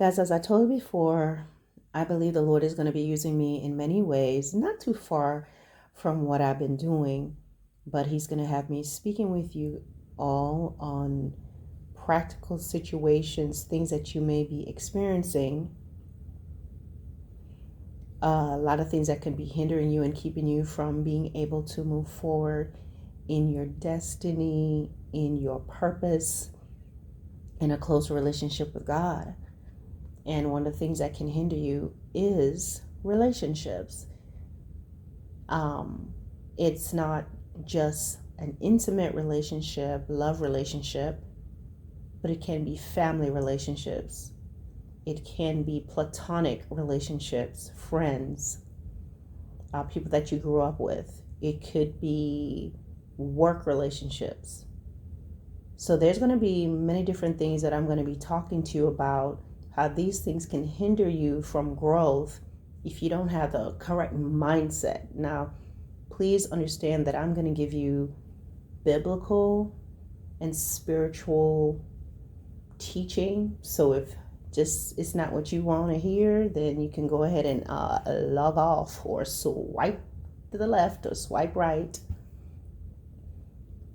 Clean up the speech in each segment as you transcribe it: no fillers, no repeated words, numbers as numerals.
Guys, as I told you before, I believe the Lord is going to be using me in many ways, not too far from what I've been doing, but He's going to have me speaking with you all on practical situations, things that you may be experiencing, a lot of things that can be hindering you and keeping you from being able to move forward in your destiny, in your purpose, in a closer relationship with God. And one of the things that can hinder you is relationships. It's not just an intimate relationship, love relationship, but it can be family relationships. It can be platonic relationships, friends, people that you grew up with. It could be work relationships. So there's going to be many different things that I'm going to be talking to you about, how these things can hinder you from growth if you don't have the correct mindset. Now, please understand that I'm going to give you biblical and spiritual teaching. So if it's not what you want to hear, then you can go ahead and log off or swipe to the left or swipe right.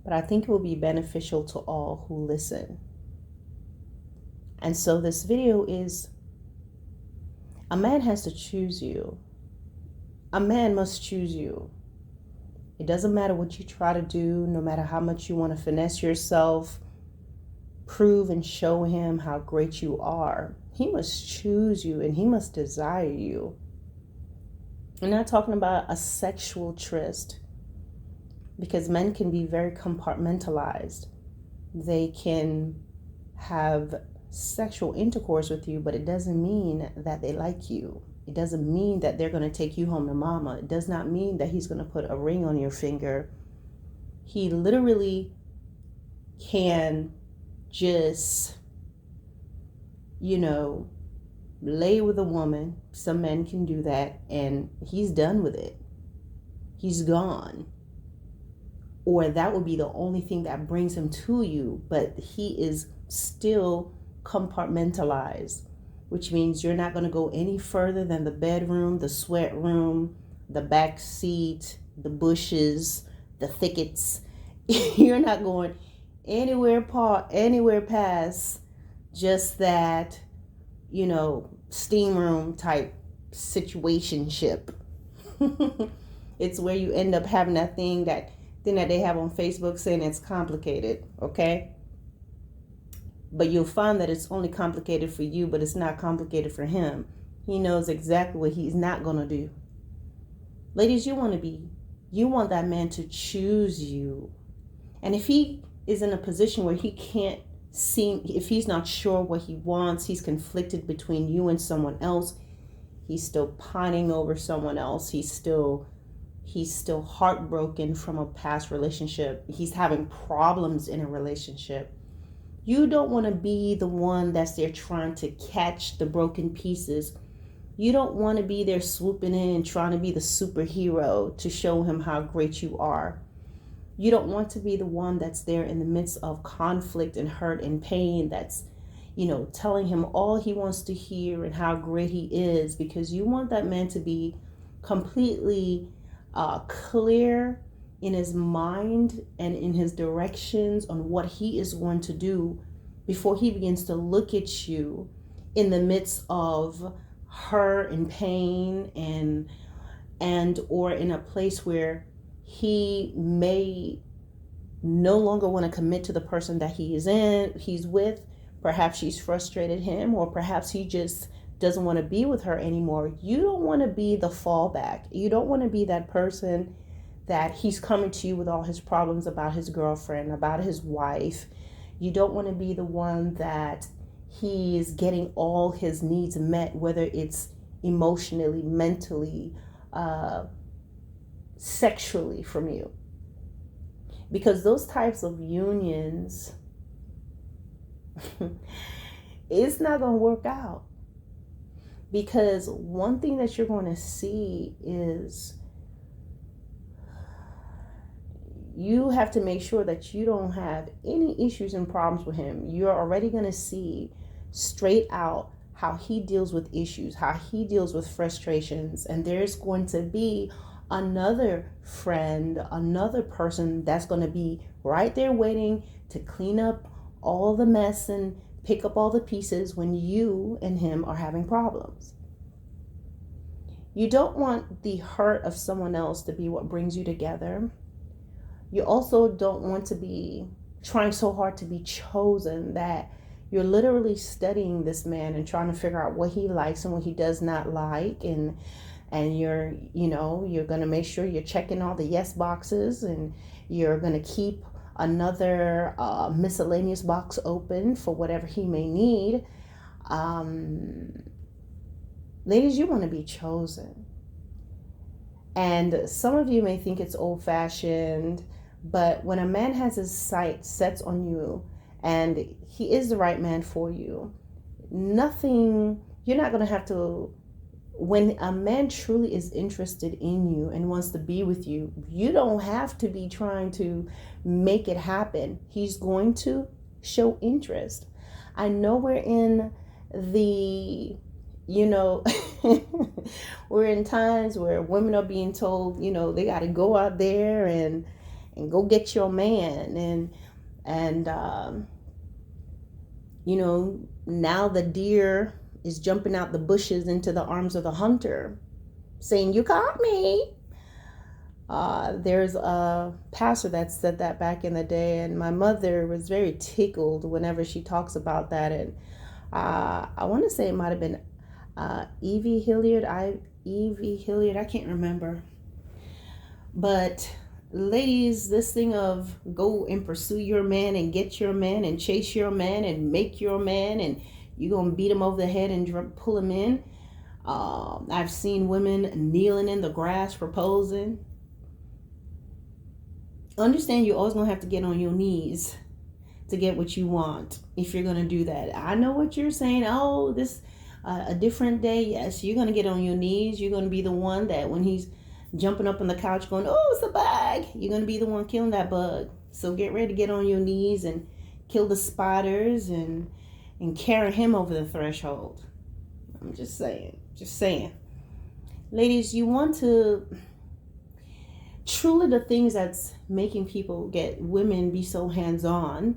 But I think it will be beneficial to all who listen. And so this video is, a man has to choose you. A man must choose you. It doesn't matter what you try to do, no matter how much you want to finesse yourself, prove and show him how great you are. He must choose you and he must desire you. I'm not talking about a sexual tryst, because men can be very compartmentalized. They can have sexual intercourse with you, but it doesn't mean that they like you. It doesn't mean that they're going to take you home to mama. It does not mean that he's going to put a ring on your finger. He literally can just, lay with a woman. Some men can do that and he's done with it. He's gone. Or that would be the only thing that brings him to you, but he is still compartmentalized, which means you're not going to go any further than the bedroom, the sweat room, the back seat, the bushes, the thickets. You're not going anywhere past just that, steam room type situationship. It's where you end up having that thing that they have on Facebook saying it's complicated, okay? But you'll find that it's only complicated for you, but it's not complicated for him. He knows exactly what he's not going to do. Ladies, you want that man to choose you. And if he is in a position where he can't if he's not sure what he wants, he's conflicted between you and someone else, he's still pining over someone else, he's still heartbroken from a past relationship, he's having problems in a relationship, you don't want to be the one that's there trying to catch the broken pieces. You don't want to be there swooping in and trying to be the superhero to show him how great you are. You don't want to be the one that's there in the midst of conflict and hurt and pain, that's, telling him all he wants to hear and how great he is, because you want that man to be completely clear in his mind and in his directions on what he is going to do before he begins to look at you in the midst of hurt and pain and or in a place where he may no longer want to commit to the person that he's with. Perhaps she's frustrated him, or perhaps he just doesn't want to be with her anymore. You don't want to be the fallback. You don't want to be that person that he's coming to you with all his problems about his girlfriend, about his wife. You don't want to be the one that he is getting all his needs met, whether it's emotionally, mentally, sexually from you. Because those types of unions, it's not going to work out. Because one thing that you're going to see is you have to make sure that you don't have any issues and problems with him. You're already going to see straight out how he deals with issues, how he deals with frustrations. And there's going to be another friend, another person that's going to be right there waiting to clean up all the mess and pick up all the pieces when you and him are having problems. You don't want the hurt of someone else to be what brings you together. You also don't want to be trying so hard to be chosen that you're literally studying this man and trying to figure out what he likes and what he does not like, and you're going to make sure you're checking all the yes boxes, and you're going to keep another miscellaneous box open for whatever he may need. Ladies, you want to be chosen. And some of you may think it's old-fashioned, but when a man has his sight set on you and he is the right man for you, you're not going to have to, when a man truly is interested in you and wants to be with you, you don't have to be trying to make it happen. He's going to show interest. I know we're in the, we're in times where women are being told, they got to go out there and go get your man. And now the deer is jumping out the bushes into the arms of the hunter, saying, "You caught me." There's a pastor that said that back in the day, and my mother was very tickled whenever she talks about that. And I want to say it might have been Evie Hilliard. I can't remember. But ladies, this thing of go and pursue your man and get your man and chase your man and make your man, and you're going to beat him over the head and pull him in. I've seen women kneeling in the grass proposing. Understand you're always going to have to get on your knees to get what you want if you're going to do that. I know what you're saying. Oh, this a different day. Yes, you're going to get on your knees. You're going to be the one that when he's jumping up on the couch going, "Oh, it's a bug," you're going to be the one killing that bug. So get ready to get on your knees and kill the spiders and carry him over the threshold. I'm just saying. Ladies, you want to truly, the things that's making women be so hands-on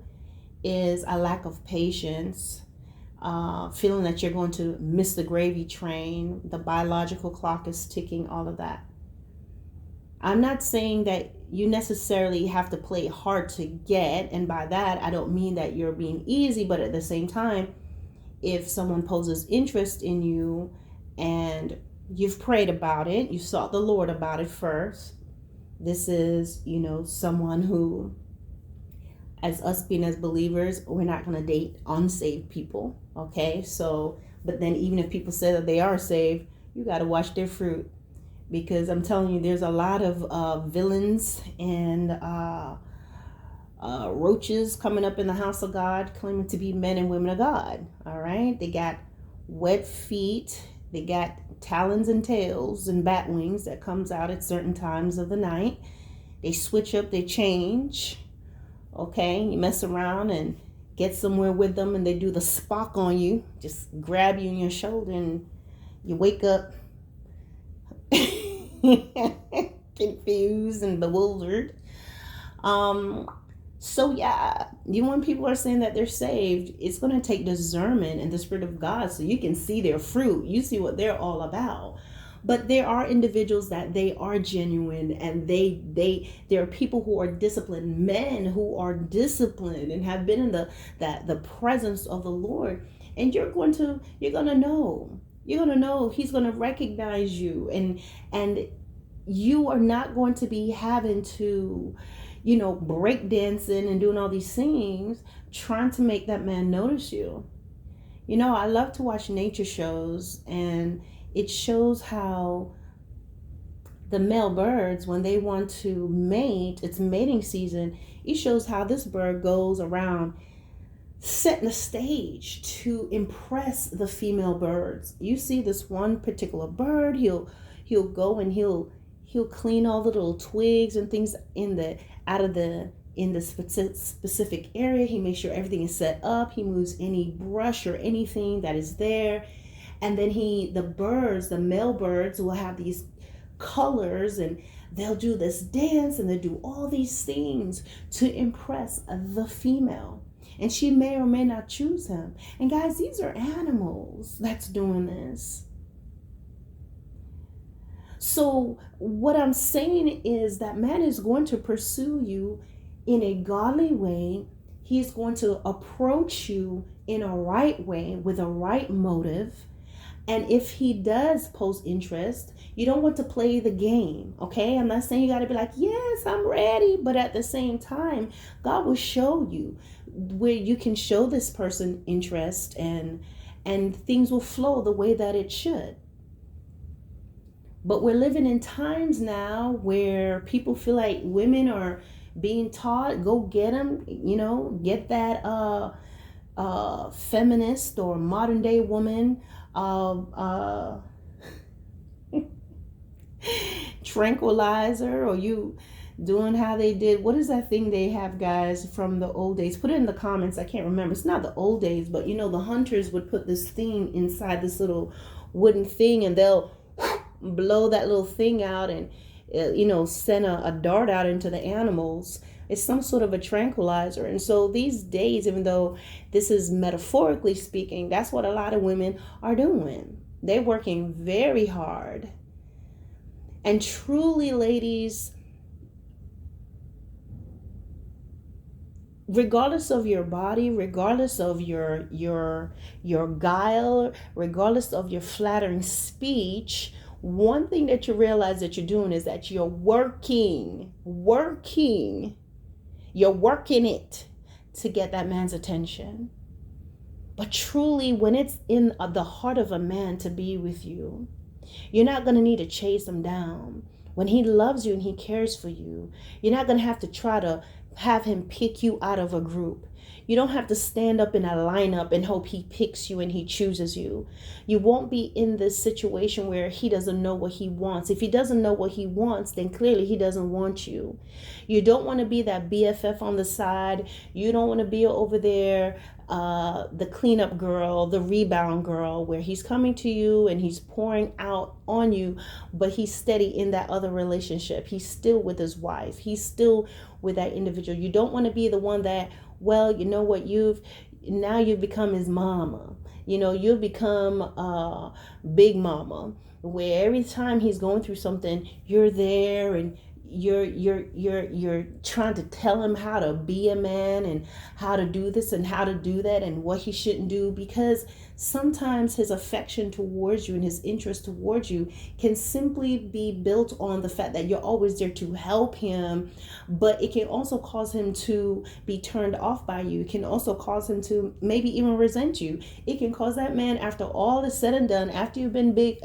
is a lack of patience, feeling that you're going to miss the gravy train, the biological clock is ticking, all of that. I'm not saying that you necessarily have to play hard to get, and by that I don't mean that you're being easy, but at the same time, if someone poses interest in you and you've prayed about it, you sought the Lord about it first, this is, someone who, as us being as believers, we're not going to date unsaved people, okay? So, but then even if people say that they are saved, you got to watch their fruit. Because I'm telling you, there's a lot of villains and roaches coming up in the house of God claiming to be men and women of God. All right. They got web feet. They got talons and tails and bat wings that comes out at certain times of the night. They switch up, they change. Okay. You mess around and get somewhere with them and they do the Spock on you. Just grab you on your shoulder and you wake up confused and bewildered. So yeah, even when people are saying that they're saved, it's going to take discernment and the Spirit of God so you can see their fruit. You see what they're all about. But there are individuals that they are genuine, and there are people who are disciplined, men who are disciplined and have been in the presence of the Lord, and you're going to know. You're going to know. He's going to recognize you, and you are not going to be having to, break dancing and doing all these things, trying to make that man notice you. I love to watch nature shows, and it shows how the male birds, when they want to mate, it's mating season, it shows how this bird goes around setting the stage to impress the female birds. You see this one particular bird, he'll go and he'll clean all the little twigs and things in in the specific area. He makes sure everything is set up. He moves any brush or anything that is there. And then the male birds will have these colors, and they'll do this dance, and they'll do all these things to impress the female. And she may or may not choose him. And guys, these are animals that's doing this. So what I'm saying is that man is going to pursue you in a godly way. He's going to approach you in a right way with a right motive. And if he does post interest, you don't want to play the game, okay? I'm not saying you got to be like, yes, I'm ready. But at the same time, God will show you where you can show this person interest, and things will flow the way that it should. But we're living in times now where people feel like women are being taught, go get them, get that feminist or modern day woman tranquilizer, or you doing how they did. What is that thing they have, guys, from the old days? Put it in the comments. I can't remember. It's not the old days, but the hunters would put this thing inside this little wooden thing, and they'll blow that little thing out and send a dart out into the animals. It's some sort of a tranquilizer. And so these days, even though this is metaphorically speaking, that's what a lot of women are doing. They're working very hard. And truly, ladies, regardless of your body, regardless of your guile, regardless of your flattering speech, one thing that you realize that you're doing is that you're working. You're working it to get that man's attention. But truly, when it's in the heart of a man to be with you, you're not going to need to chase him down. When he loves you and he cares for you, you're not going to have to try to have him pick you out of a group. You don't have to stand up in a lineup and hope he picks you and he chooses you. You won't be in this situation where he doesn't know what he wants. If he doesn't know what he wants, then clearly he doesn't want you. You don't want to be that BFF on the side. You don't want to be over there, the cleanup girl, the rebound girl, where he's coming to you and he's pouring out on you, but he's steady in that other relationship. He's still with his wife. He's still with that individual. You don't want to be the one that, well, you know what, you've become his mama. You've become big mama, where every time he's going through something, you're there and you're trying to tell him how to be a man and how to do this and how to do that and what he shouldn't do, because sometimes his affection towards you and his interest towards you can simply be built on the fact that you're always there to help him, but it can also cause him to be turned off by you. It can also cause him to maybe even resent you. It can cause that man, after all is said and done, after you've been big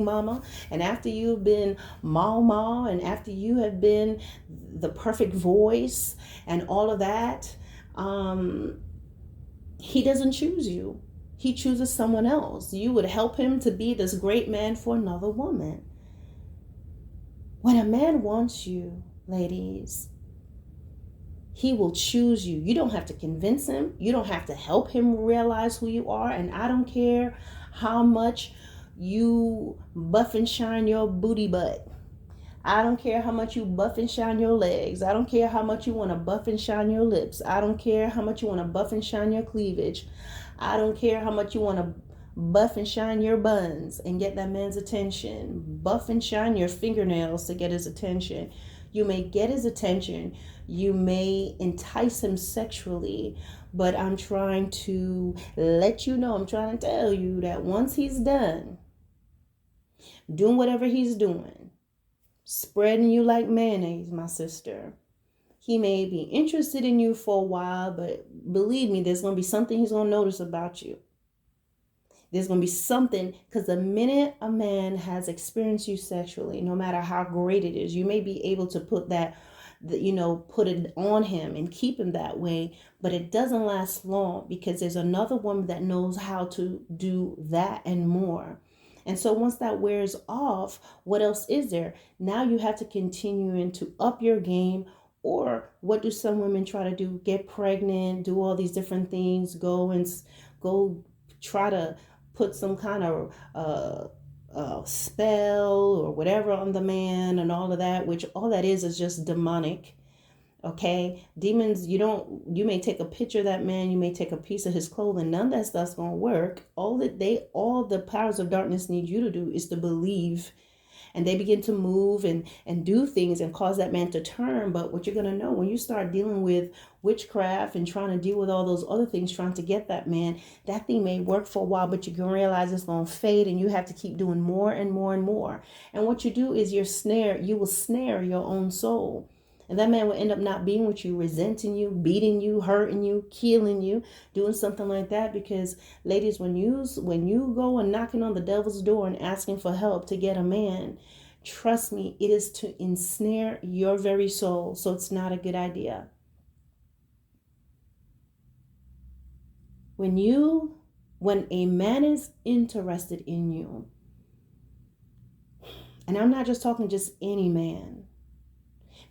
mama, and after you've been mama, and after you have been the perfect voice and all of that, he doesn't choose you. He chooses someone else. You would help him to be this great man for another woman. When a man wants you, ladies, he will choose you. You don't have to convince him. You don't have to help him realize who you are. And I don't care how much you buff and shine your booty butt. I don't care how much you buff and shine your legs. I don't care how much you want to buff and shine your lips. I don't care how much you want to buff and shine your cleavage. I don't care how much you want to buff and shine your buns and get that man's attention. Buff and shine your fingernails to get his attention. You may get his attention. You may entice him sexually. But I'm trying to let you know, I'm trying to tell you that once he's done doing whatever he's doing, spreading you like mayonnaise, my sister, he may be interested in you for a while, but believe me, there's going to be something he's going to notice about you. There's going to be something, because the minute a man has experienced you sexually, no matter how great it is, you may be able to put put it on him and keep him that way, but it doesn't last long, because there's another woman that knows how to do that and more. And so once that wears off, what else is there? Now you have to continue to up your game Or what do some women try to do? Get pregnant, do all these different things, go try to put some kind of spell or whatever on the man and all of that, which all that is just demonic. Okay, demons, you may take a picture of that man, you may take a piece of his clothing, none of that stuff's gonna work. All the powers of darkness need you to do is to believe, and they begin to move and do things and cause that man to turn. But what you're going to know when you start dealing with witchcraft and trying to deal with all those other things, trying to get that man, that thing may work for a while, but you're going to realize it's going to fade, and you have to keep doing more and more and more. And what you do is you will snare your own soul. And that man will end up not being with you, resenting you, beating you, hurting you, killing you, doing something like that. Because ladies, when you go and knocking on the devil's door and asking for help to get a man, trust me, it is to ensnare your very soul. So it's not a good idea. When a man is interested in you, and I'm not just talking just any man,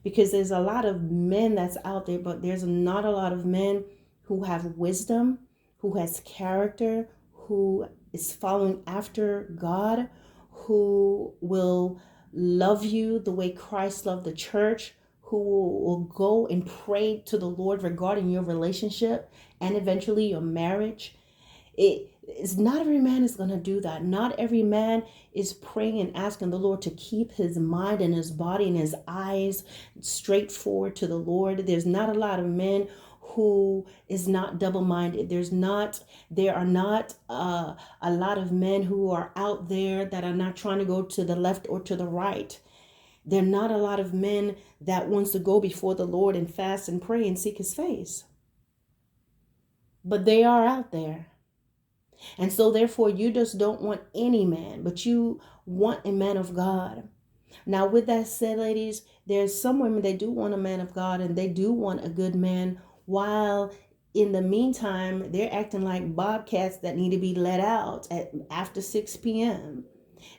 because there's a lot of men that's out there, but there's not a lot of men who have wisdom, who has character, who is following after God, who will love you the way Christ loved the church, who will go and pray to the Lord regarding your relationship and eventually your marriage. It's not every man is going to do that. Not every man is praying and asking the Lord to keep his mind and his body and his eyes straight forward to the Lord. There's not a lot of men who is not double-minded. There are not a lot of men who are out there that are not trying to go to the left or to the right. There are not a lot of men that wants to go before the Lord and fast and pray and seek his face. But they are out there. And so therefore you just don't want any man, but you want a man of God. Now with that said, ladies, there's some women, they do want a man of God and they do want a good man, while in the meantime they're acting like bobcats that need to be let out after 6 p.m.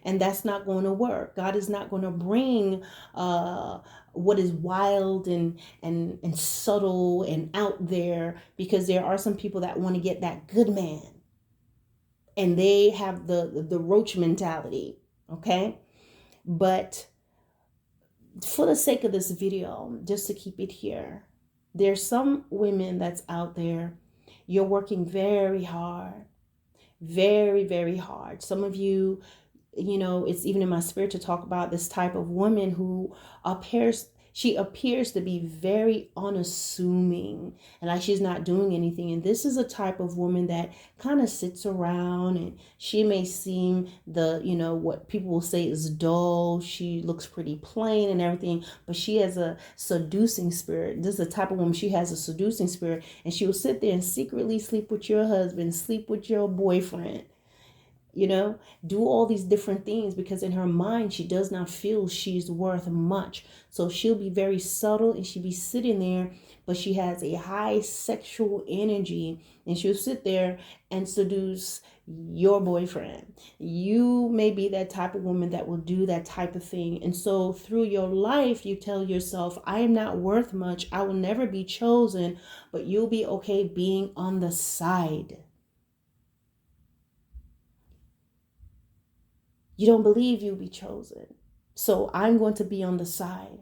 And that's not going to work. God is not going to bring what is wild and subtle and out there, because there are some people that want to get that good man. And they have the roach mentality, okay? But for the sake of this video, just to keep it here, there's some women that's out there. You're working very hard, very, very hard. Some of you, it's even in my spirit to talk about this type of woman who appears to be very unassuming and like she's not doing anything. And this is a type of woman that kind of sits around, and she may seem what people will say is dull. She looks pretty plain and everything, but she has a seducing spirit. This is the type of woman, she has a seducing spirit, and she will sit there and secretly sleep with your husband, sleep with your boyfriend, do all these different things, because in her mind, she does not feel she's worth much. So she'll be very subtle and she'll be sitting there, but she has a high sexual energy, and she'll sit there and seduce your boyfriend. You may be that type of woman that will do that type of thing. And so through your life, you tell yourself, I am not worth much. I will never be chosen, but you'll be okay being on the side. You don't believe you'll be chosen, so I'm going to be on the side.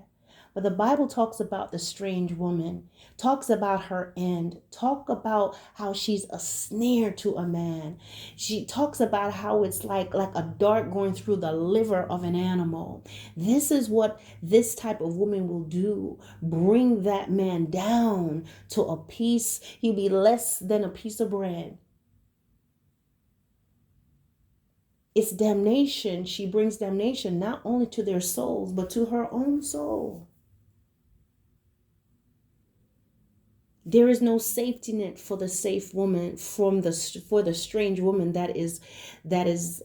But the Bible talks about the strange woman, talks about her end, talk about how she's a snare to a man. She talks about how it's like a dart going through the liver of an animal. This is what this type of woman will do. Bring that man down to a piece. He'll be less than a piece of bread. It's damnation. She brings damnation not only to their souls, but to her own soul. There is no safety net for the safe woman for the strange woman that is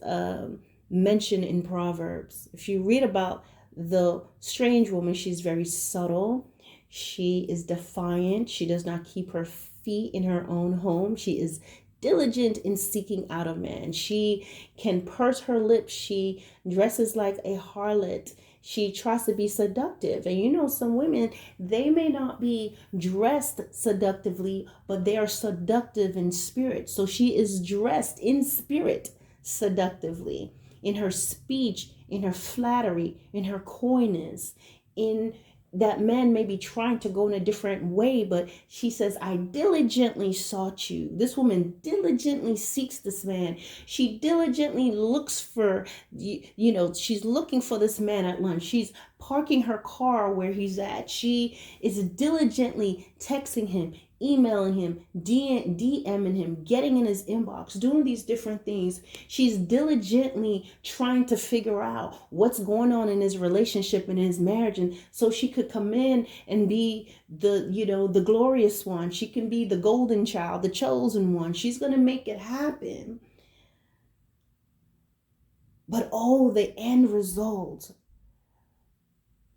mentioned in Proverbs. If you read about the strange woman, she's very subtle. She is defiant. She does not keep her feet in her own home. She is diligent in seeking out a man. She can purse her lips. She dresses like a harlot. She tries to be seductive. And you know, some women, they may not be dressed seductively, but they are seductive in spirit. So she is dressed in spirit seductively, in her speech, in her flattery, in her coyness, in that man may be trying to go in a different way, but she says, I diligently sought you. This woman diligently seeks this man. She diligently looks for, she's looking for this man at lunch. She's parking her car where he's at. She is diligently texting him, emailing him, DMing him, getting in his inbox, doing these different things. She's diligently trying to figure out what's going on in his relationship and his marriage. And so she could come in and be the glorious one. She can be the golden child, the chosen one. She's going to make it happen. But the end result,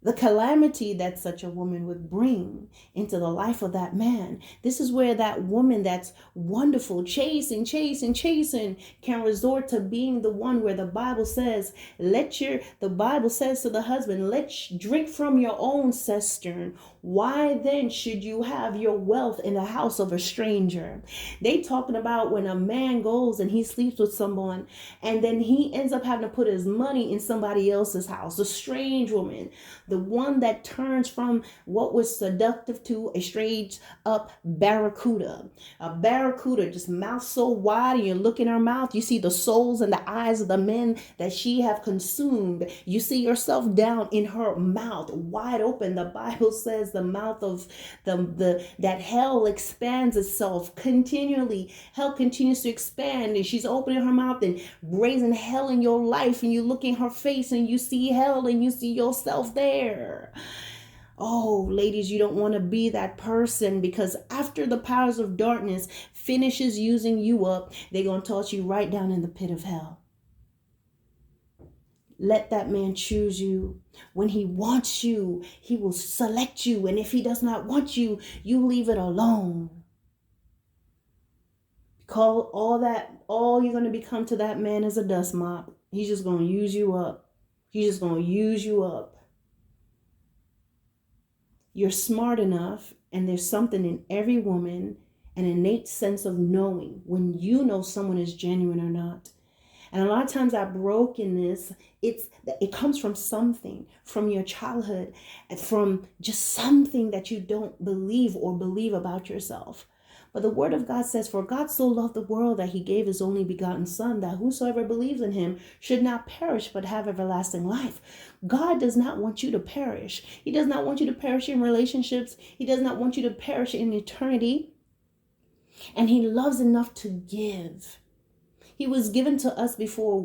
the calamity that such a woman would bring into the life of that man. This is where that woman that's wonderful, chasing, can resort to being the one where the Bible says, the Bible says to the husband, let's drink from your own cistern. Why then should you have your wealth in the house of a stranger? They talking about when a man goes and he sleeps with someone and then he ends up having to put his money in somebody else's house, a strange woman, the one that turns from what was seductive to a straight up barracuda. A barracuda, just mouth so wide, and you look in her mouth, you see the souls and the eyes of the men that she have consumed. You see yourself down in her mouth, wide open. The Bible says the mouth of that hell expands itself continually. Hell continues to expand, and she's opening her mouth and raising hell in your life, and you look in her face and you see hell and you see yourself there. Oh, ladies, you don't want to be that person, because after the powers of darkness finishes using you up, they're going to toss you right down in the pit of hell. Let that man choose you. When he wants you, he will select you. And if he does not want you, you leave it alone. All you're going to become to that man is a dust mop. He's just going to use you up. He's just going to use you up. You're smart enough, and there's something in every woman, an innate sense of knowing when you know someone is genuine or not. And a lot of times our brokenness, it comes from something, from your childhood, from just something that you don't believe about yourself. But the word of God says, for God so loved the world that he gave his only begotten son, that whosoever believes in him should not perish, but have everlasting life. God does not want you to perish. He does not want you to perish in relationships. He does not want you to perish in eternity. And he loves enough to give. He was given to us before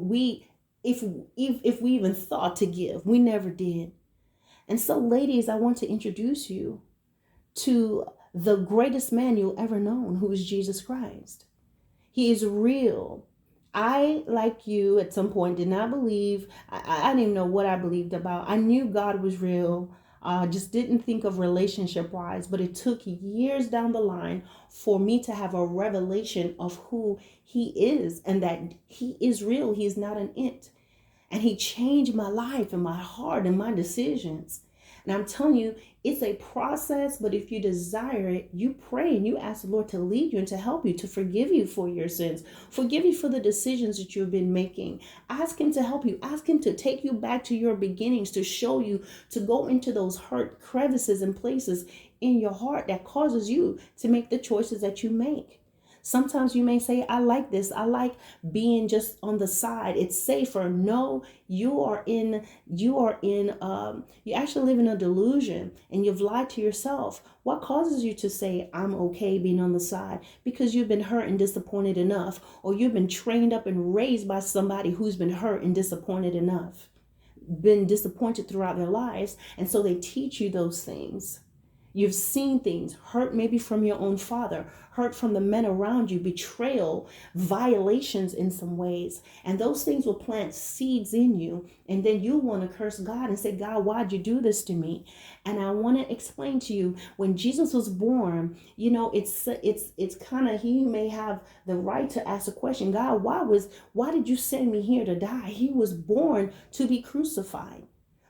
if we even thought to give. We never did. And so, ladies, I want to introduce you to the greatest man you'll ever know, who is Jesus Christ. He is real. I, like you, at some point did not believe. I didn't even know what I believed about. I knew God was real. Just didn't think of relationship wise, but it took years down the line for me to have a revelation of who he is, and that he is real. He is not an it. And he changed my life and my heart and my decisions. And I'm telling you, it's a process, but if you desire it, you pray and you ask the Lord to lead you and to help you, to forgive you for your sins, forgive you for the decisions that you've been making. Ask him to help you. Ask him to take you back to your beginnings, to show you, to go into those hurt crevices and places in your heart that causes you to make the choices that you make. Sometimes you may say, I like this. I like being just on the side. It's safer. No, you actually live in a delusion, and you've lied to yourself. What causes you to say, I'm okay being on the side? Because you've been hurt and disappointed enough, or you've been trained up and raised by somebody who's been hurt and disappointed enough, been disappointed throughout their lives. And so they teach you those things. You've seen things, hurt maybe from your own father, hurt from the men around you, betrayal, violations in some ways. And those things will plant seeds in you. And then you want to curse God and say, God, why'd you do this to me? And I want to explain to you, when Jesus was born, it's kind of, he may have the right to ask a question. God, why did you send me here to die? He was born to be crucified.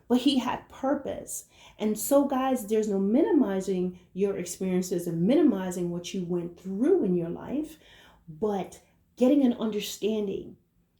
but he had purpose. And so, guys, there's no minimizing your experiences and minimizing what you went through in your life, but getting an understanding,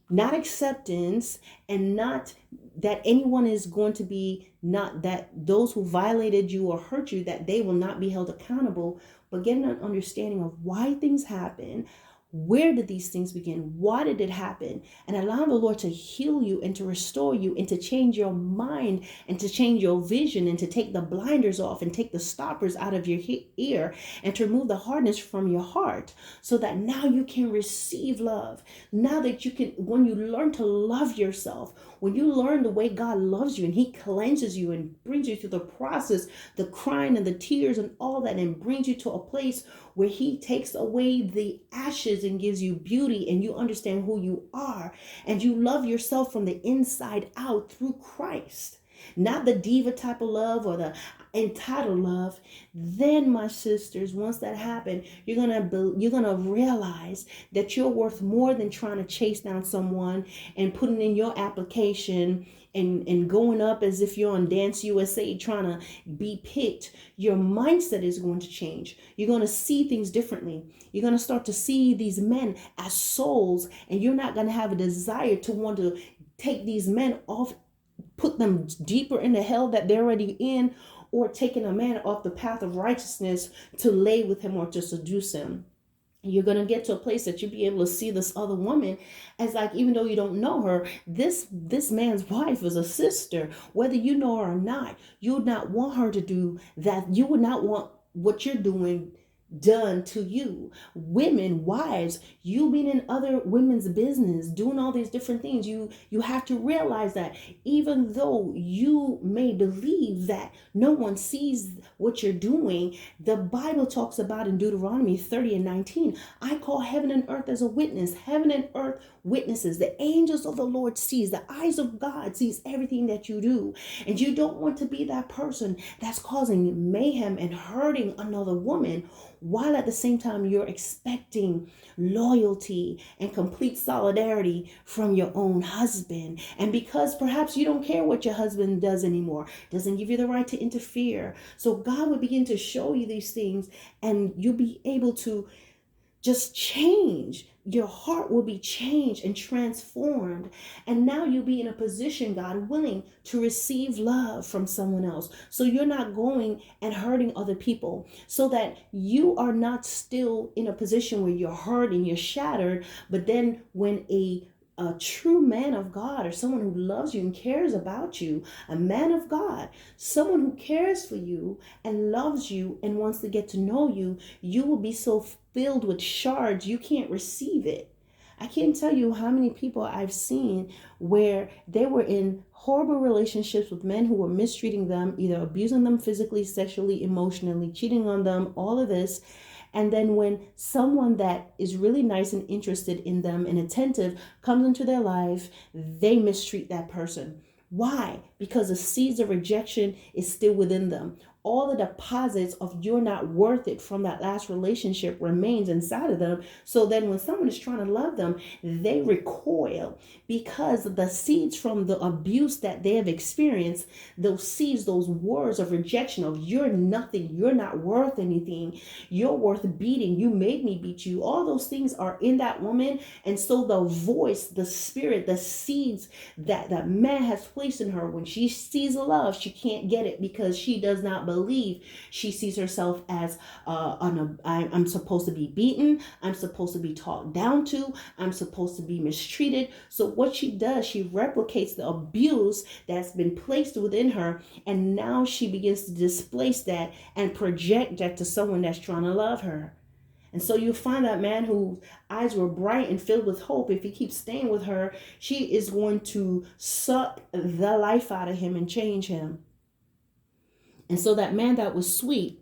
not acceptance, and not that anyone is going to be, not that those who violated you or hurt you, that they will not be held accountable, but getting an understanding of why things happen. Where did these things begin? Why did it happen? And allow the Lord to heal you and to restore you and to change your mind and to change your vision and to take the blinders off and take the stoppers out of your ear and to remove the hardness from your heart, so that now you can receive love. Now that you can, when you learn to love yourself, when you learn the way God loves you and he cleanses you and brings you through the process, the crying and the tears and all that, and brings you to a place where he takes away the ashes and gives you beauty, and you understand who you are, and you love yourself from the inside out through Christ, not the diva type of love or the entitled love. Then, my sisters, once that happens, you're gonna realize that you're worth more than trying to chase down someone and putting in your application and going up as if you're on Dance USA trying to be picked. Your mindset is going to change. You're going to see things differently. You're going to start to see these men as souls, and you're not going to have a desire to want to take these men off, put them deeper into hell that they're already in, or taking a man off the path of righteousness to lay with him or to seduce him. You're going to get to a place that you'll be able to see this other woman as, like, even though you don't know her, this man's wife is a sister. Whether you know her or not, you would not want her to do that. You would not want what you're doing done to you. Women, wives, you being in other women's business, doing all these different things, you have to realize that even though you may believe that no one sees what you're doing, the Bible talks about in Deuteronomy 30:19, I call heaven and earth as a witness. Heaven and earth witnesses. The angels of the Lord sees, the eyes of God sees everything that you do. And you don't want to be that person that's causing mayhem and hurting another woman, while at the same time you're expecting loyalty and complete solidarity from your own husband. And because perhaps you don't care what your husband does anymore, doesn't give you the right to interfere. So God will begin to show you these things, and you'll be able to just change. Your heart will be changed and transformed. And now you'll be in a position, God willing, to receive love from someone else. So you're not going and hurting other people, so that you are not still in a position where you're hurt and you're shattered. But then when a true man of God, or someone who loves you and cares about you, a man of God, someone who cares for you and loves you and wants to get to know you, you will be so filled with shards you can't receive it. I can't tell you how many people I've seen where they were in horrible relationships with men who were mistreating them, either abusing them physically, sexually, emotionally, cheating on them, all of this. And then when someone that is really nice and interested in them and attentive comes into their life, they mistreat that person. Why? Because the seeds of rejection is still within them. All the deposits of you're not worth it from that last relationship remains inside of them. So then when someone is trying to love them, they recoil, because the seeds from the abuse that they have experienced, those seeds, those words of rejection of you're nothing, you're not worth anything, you're worth beating, you made me beat you, all those things are in that woman. And so the voice, the spirit, the seeds that that man has placed in her, when she sees a love, she can't get it, because she does not believe. She sees herself as I'm supposed to be beaten, I'm supposed to be talked down to, I'm supposed to be mistreated. So what she does, she replicates the abuse that's been placed within her, and now she begins to displace that and project that to someone that's trying to love her. And so you find that man whose eyes were bright and filled with hope, if he keeps staying with her, she is going to suck the life out of him and change him. And so that man that was sweet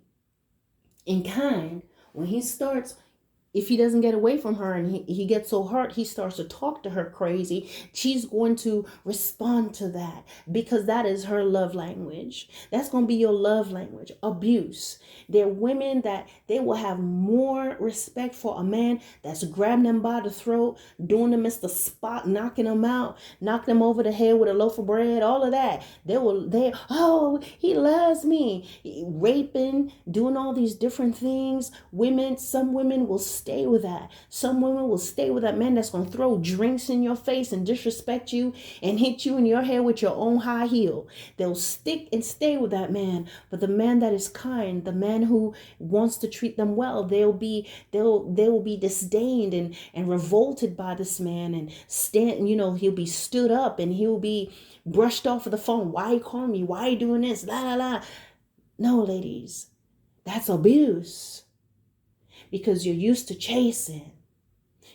and kind, when he starts if he doesn't get away from her and he gets so hurt, he starts to talk to her crazy, she's going to respond to that because that is her love language. That's going to be your love language. Abuse. There are women that they will have more respect for a man that's grabbing them by the throat, doing them Mr. Spot, knocking them out, knocking them over the head with a loaf of bread, all of that. Oh, he loves me. Raping, doing all these different things. Some women will stay with that. Some women will stay with that man that's going to throw drinks in your face and disrespect you and hit you in your head with your own high heel. They'll stick and stay with that man. But the man that is kind, the man who wants to treat them well, they will be disdained and revolted by this man, and he'll be stood up and he'll be brushed off of the phone. Why you calling me? Why you doing this? La la la. No, ladies, that's abuse, because you're used to chasing.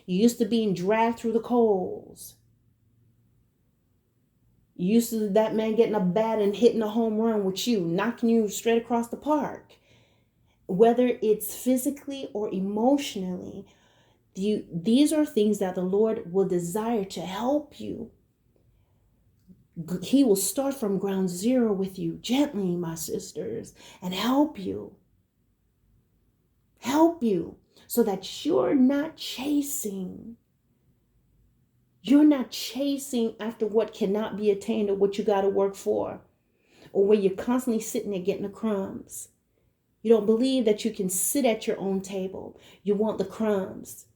You're used to being dragged through the coals. You're used to that man getting a bat and hitting a home run with you, knocking you straight across the park. Whether it's physically or emotionally, these are things that the Lord will desire to help you. He will start from ground zero with you gently, my sisters, and help you. Help you so that you're not chasing. You're not chasing after what cannot be attained or what you got to work for, or where you're constantly sitting there getting the crumbs. You don't believe that you can sit at your own table. You want the crumbs.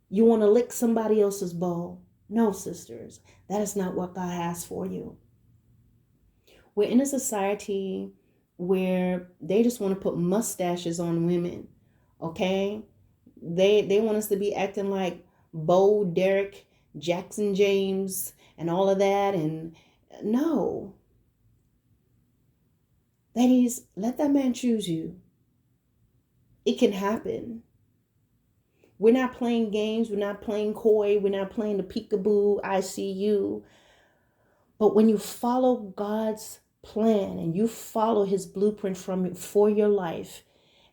You want to lick somebody else's bowl. No, sisters, that is not what God has for you. We're in a society where they just want to put mustaches on women, okay? They want us to be acting like Bo, Derek, Jackson James, and all of that. And no. Ladies, let that man choose you. It can happen. We're not playing games. We're not playing coy. We're not playing the peekaboo, I see you. But when you follow God's plan and you follow his blueprint for your life,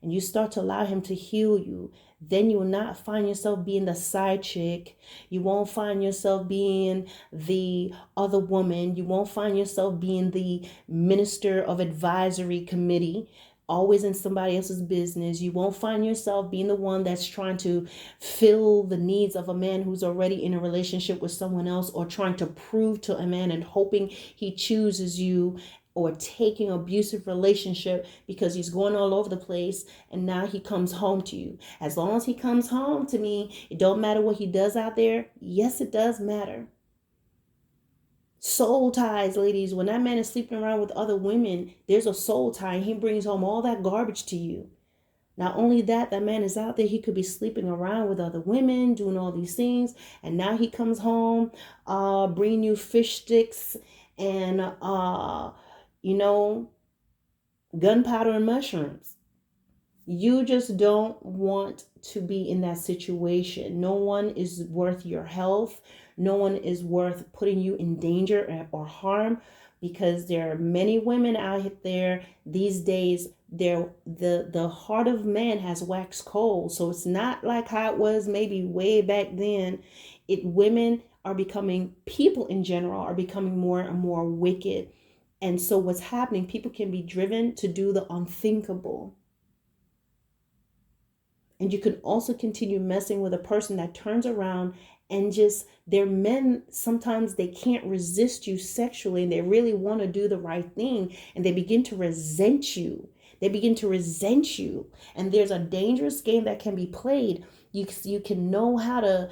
and you start to allow him to heal you, then you will not find yourself being the side chick. You won't find yourself being the other woman. You won't find yourself being the minister of advisory committee, always in somebody else's business. You won't find yourself being the one that's trying to fill the needs of a man who's already in a relationship with someone else, or trying to prove to a man and hoping he chooses you, or taking abusive relationship because he's going all over the place and now he comes home to you. As long as he comes home to me, it don't matter what he does out there. Yes, it does matter. Soul ties, ladies. When that man is sleeping around with other women, there's a soul tie, and he brings home all that garbage to you. Not only that man is out there, he could be sleeping around with other women, doing all these things, and now he comes home, bringing you fish sticks and gunpowder and mushrooms. You just don't want to be in that situation. No one is worth your health. No one is worth putting you in danger or harm, because there are many women out there these days. The heart of man has waxed cold. So it's not like how it was maybe way back then. Women are becoming, people in general are becoming more and more wicked. And so what's happening, people can be driven to do the unthinkable. And you can also continue messing with a person that turns around and they're men, sometimes they can't resist you sexually, and they really want to do the right thing, and they begin to resent you. And there's a dangerous game that can be played. You can know how to,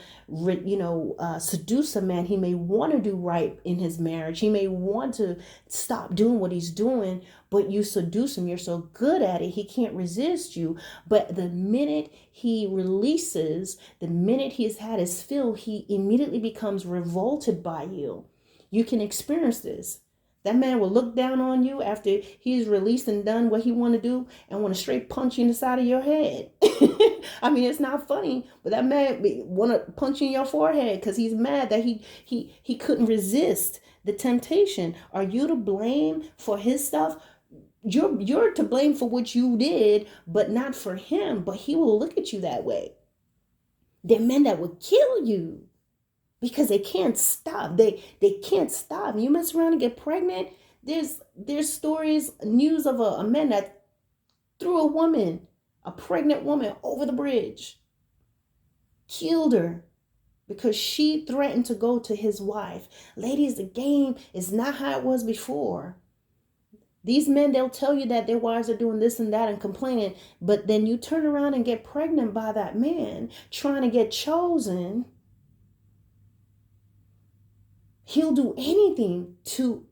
seduce a man. He may want to do right in his marriage. He may want to stop doing what he's doing, but you seduce him. You're so good at it, he can't resist you. But the minute he releases, the minute he's had his fill, he immediately becomes revolted by you. You can experience this. That man will look down on you after he's released and done what he want to do, and want to straight punch you in the side of your head. I mean, it's not funny, but that man want to punch you in your forehead because he's mad that he couldn't resist the temptation. Are you to blame for his stuff? You're to blame for what you did, but not for him. But he will look at you that way. They're men that would kill you because they can't stop. They can't stop. You mess around and get pregnant. There's stories, news of a man that threw a pregnant woman over the bridge, killed her because she threatened to go to his wife. Ladies, the game is not how it was before. These men, they'll tell you that their wives are doing this and that and complaining, but then you turn around and get pregnant by that man trying to get chosen. He'll do anything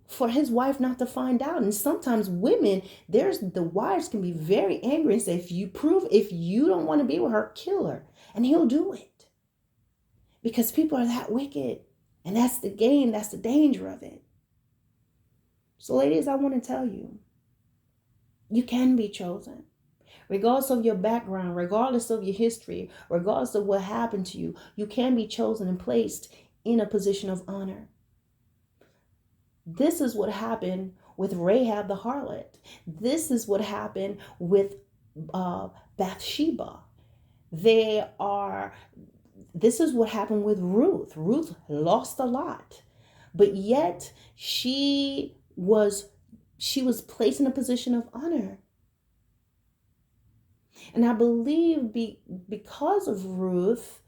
for his wife not to find out. And sometimes women, the wives can be very angry and say, if you don't want to be with her, kill her. And he'll do it. Because people are that wicked. And that's the game. That's the danger of it. So ladies, I want to tell you, you can be chosen. Regardless of your background, regardless of your history, regardless of what happened to you, you can be chosen and placed in a position of honor. This is what happened with Rahab the harlot. This is what happened with Bathsheba. This is what happened with Ruth. Ruth lost a lot, but yet she was placed in a position of honor. And I believe because of Ruth,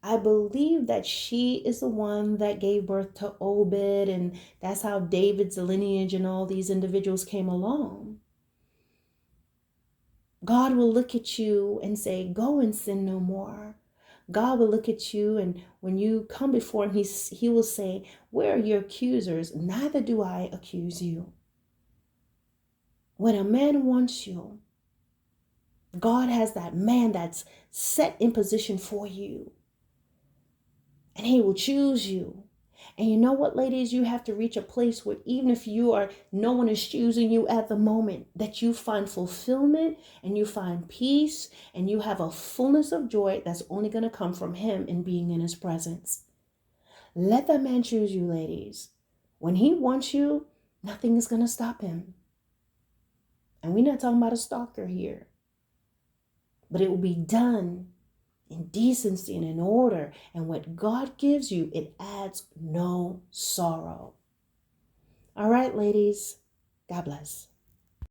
I believe that she is the one that gave birth to Obed, and that's how David's lineage and all these individuals came along. God will look at you and say, go and sin no more. God will look at you, and when you come before him, he will say, where are your accusers? Neither do I accuse you. When a man wants you, God has that man that's set in position for you. And he will choose you. And you know what, ladies? You have to reach a place where even if no one is choosing you at the moment, that you find fulfillment and you find peace and you have a fullness of joy that's only going to come from him and being in his presence. Let that man choose you, ladies. When he wants you, nothing is going to stop him. And we're not talking about a stalker here. But it will be done in decency and in order. And what God gives you, it adds no sorrow. All right, ladies. God bless.